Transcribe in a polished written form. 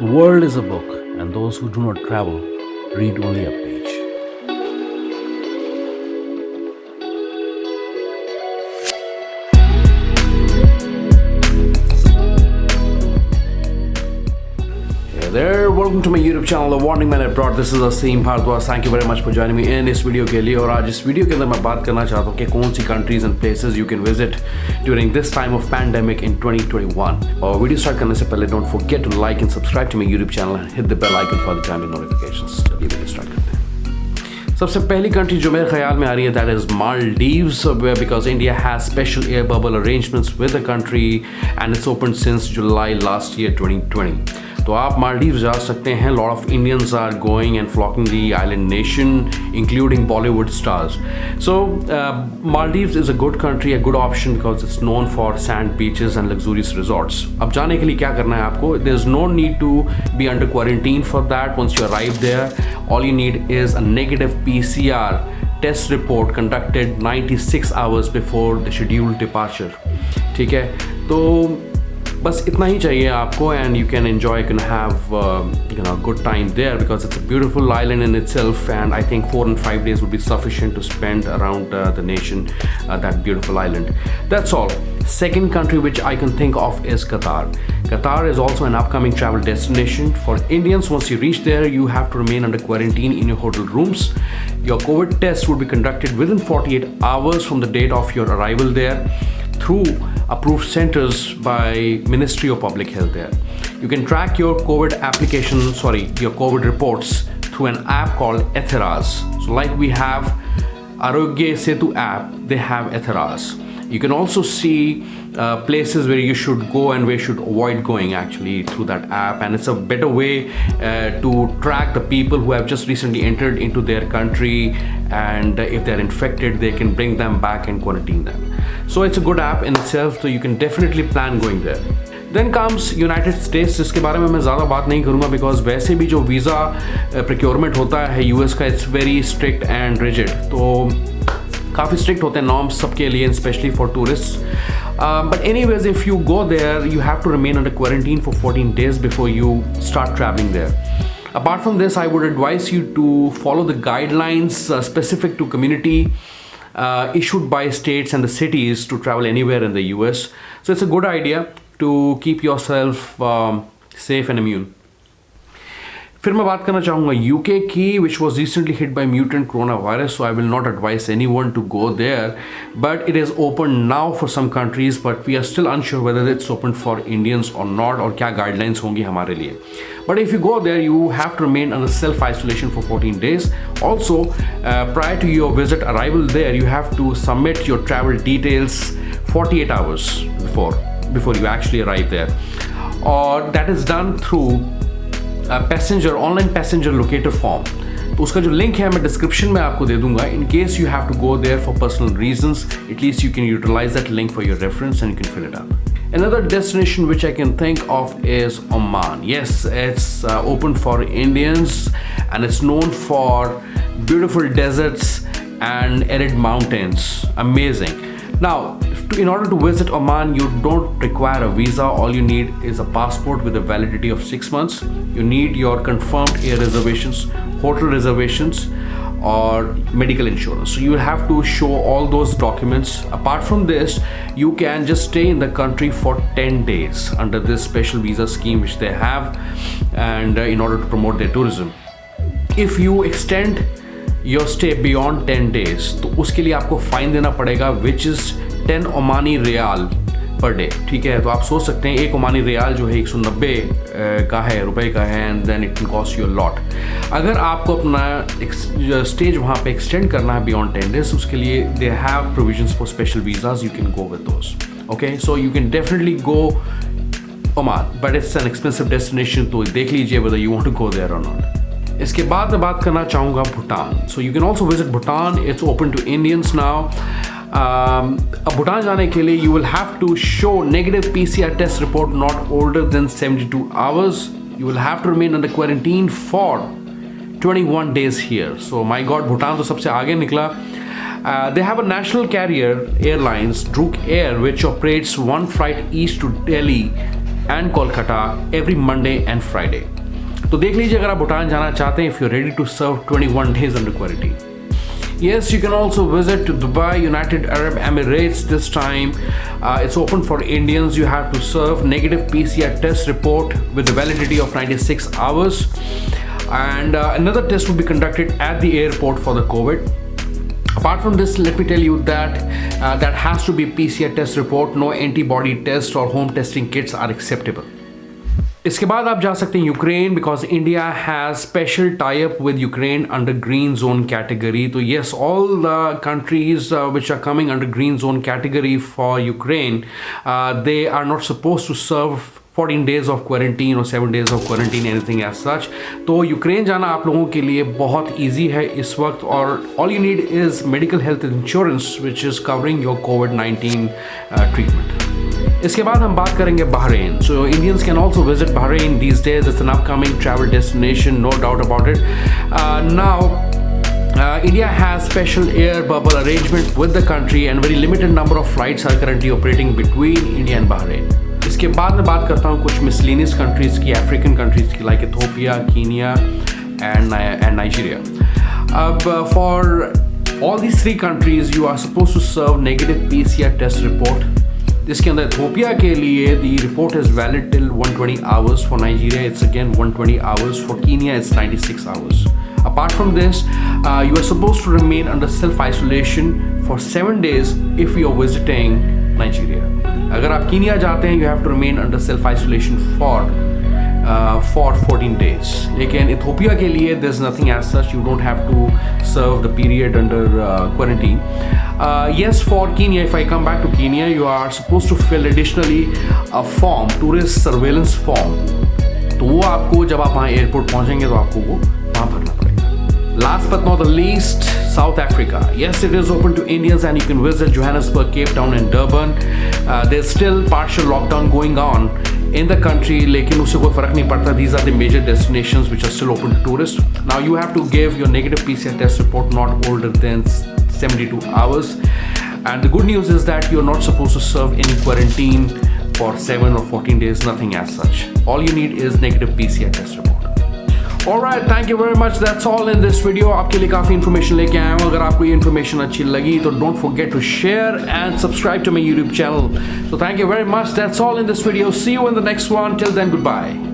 The world is a book, and those who do not travel read only a page. Hey there, welcome to my YouTube channel, The Warning Man Abroad. This is Aseem Bhardwaj. Thank you very much for joining me in इस video के लिए। और आज इस video के अंदर मैं बात करना चाहता हूँ कि कौन सी countries and places you can visit during this time of pandemic in 2021. और वीडियो स्टार्ट करने से पहले don't forget to like and subscribe to my YouTube channel and hit the bell icon for the timely notifications. चलिए video start करते हैं। सबसे पहली country जो मेरे ख्याल में आ रही है that is Maldives, because India has special air bubble arrangements with the country and it's open since July last year 2020. तो आप मालदीव जा सकते हैं. Lot of Indians are going and flocking the island nation including Bollywood stars. So Maldives is a good country, a good option because it's known for sand beaches and luxurious resorts. अब जाने के लिए क्या करना है आपको? There is no need to be under quarantine for that. Once you arrive there, all you need is a negative PCR test report conducted 96 hours before the scheduled departure. ठीक है, तो बस इतना ही चाहिए आपको and you can enjoy, you can have good time there because it's a beautiful island in itself, and I think 4 and 5 days would be sufficient to spend around the nation, that beautiful island. That's all. Second country which I can think of is Qatar. Qatar is also an upcoming travel destination for Indians. Once you reach there, you have to remain under quarantine in your hotel rooms. Your COVID test would be conducted within 48 hours from the date of your arrival there through approved centers by Ministry of Public Health there. You can track your your COVID reports through an app called Etheraz. So like we have Arogya Setu app, they have Etheraz. You can also see places where you should go and where you should avoid going actually through that app, and it's a better way to track the people who have just recently entered into their country, and if they're infected they can bring them back and quarantine them. So it's a good app in itself, so you can definitely plan going there. Then comes United States, जिसके बारे में मैं ज़्यादा बात नहीं करूँगा because वैसे भी जो वीज़ा प्रोक्योरमेंट होता है यूएस का, it's very strict and rigid. तो काफ़ी स्ट्रिक्ट होते हैं नॉर्म्स सबके लिए, specially for tourist. But anyways, if you go there, you have to remain under quarantine for 14 days before you start traveling there. Apart from this, I would advise you to follow the guidelines specific to community issued by states and the cities to travel anywhere in the US. So it's a good idea to keep yourself safe and immune. फिर मैं बात करना चाहूँगा UK की, which was recently hit by mutant corona virus. So I will not advise anyone to go there, but it is open now for some countries, but we are still unsure whether it's open for Indians और not, और क्या guidelines होंगी हमारे लिए. But if you go there, you have to remain under self-isolation for 14 days. Also, prior to your visit arrival there, you have to submit your travel details 48 hours before you actually arrive there. Or that is done through online passenger locator form. तो उसका जो link है मैं description में आपको दे दूंगा. In case you have to go there for personal reasons, at least you can utilize that link for your reference and you can fill it up. Another destination which I can think of is Oman. Yes, it's open for Indians and it's known for beautiful deserts and arid mountains. Amazing. Now, in order to visit Oman, you don't require a visa. All you need is a passport with a validity of 6 months. You need your confirmed air reservations, hotel reservations, or medical insurance. So you have to show all those documents. Apart from this, you can just stay in the country for 10 days under this special visa scheme which they have, and in order to promote their tourism. If you extend your stay beyond 10 days, तो उसके लिए आपको fine देना पड़ेगा which is 10 Omani riyal per day. ठीक है, तो आप सोच सकते हैं एक ओमानी रियाल जो है 190 का है, रुपए का है, and then it can cost you a lot. अगर आपको अपना स्टेज वहाँ पे एक्सटेंड करना है बियॉन्ड 10 डेज, उसके लिए they have provisions for special visas. You can go with those. Okay, so you can definitely go Oman, but it's an expensive destination. तो देख लीजिए whether you want to go there और not. इसके बाद मैं बात करना चाहूँगा Bhutan. So you can also visit Bhutan. It's open to Indians now. अब भूटान जाने के लिए you will have to show negative PCR test report not older than 72 hours. You will have to remain under quarantine for 21 days here. So my God, Bhutan तो सबसे आगे निकला. They have a national carrier, airlines, Druk Air, which operates one flight east to Delhi and Kolkata every Monday and Friday. तो देख लीजिए अगर आप भूटान जाना चाहते हैं, if you're ready to serve 21 days under quarantine. Yes, you can also visit to Dubai, United Arab Emirates this time. It's open for Indians. You have to serve negative PCR test report with a validity of 96 hours. And another test will be conducted at the airport for the COVID. Apart from this, let me tell you that that has to be PCR test report. No antibody test or home testing kits are acceptable. इसके बाद आप जा सकते हैं Ukraine, because India has special tie up with Ukraine under green zone category. तो yes, all the countries which are coming under green zone category for Ukraine, they are not suppose to serve 14 days of quarantine or 7 days of quarantine, anything as such. तो Ukraine जाना आप लोगों के लिए बहुत easy है इस वक्त, और all you need is medical health insurance which is covering your कोविड-19 ट्रीटमेंट. इसके बाद हम बात करेंगे Bahrain. So Indians can also visit Bahrain these days. It's an upcoming travel destination, no doubt about it. Now India has special air bubble arrangement with the country and very limited number of flights are currently operating between India and Bahrain. इसके बाद मैं बात करता हूँ कुछ miscellaneous countries की, African countries की, like Ethiopia, Kenya and Nigeria. अब for all these 3 countries you are supposed to serve negative PCR test report. जिसके अंदर इथोपिया के लिए the report is valid till 120 hours. For Nigeria it's again 120 hours. For Kenya it's 96 hours. Apart from this, you are supposed to remain under self-isolation for 7 days if you are visiting Nigeria. अगर आप Kenya जाते हैं, you have to remain under self-isolation for 14 days. लेकिन Ethiopia के लिए there's nothing as such. You don't have to serve the period under quarantine. Yes, for Kenya, if I come back to Kenya, you are supposed to fill additionally a form, tourist surveillance form. तो वो आपको जब आप वहाँ airport पहुँचेंगे तो आपको वो वहाँ भरना पड़ेगा. Last but not the least, South Africa. Yes, it is open to Indians and you can visit Johannesburg, Cape Town and Durban. There's still partial lockdown going on in the country, लेकिन उससे कोई फ़र्क नहीं पड़ता. These are the major destinations which are still open to tourists. Now you have to give your negative PCR test report not older than 72 hours. And the good news is that you're not supposed to serve any quarantine for 7 or 14 days, nothing as such. All you need is negative PCR test report. Alright, thank you very much. That's all in this video. आपके लिए काफ़ी information लेके आया हूँ. अगर आपको ये information अच्छी लगी तो don't forget to share and subscribe to my YouTube channel. So thank you very much. That's all in this video. See you in the next one. Till then, goodbye.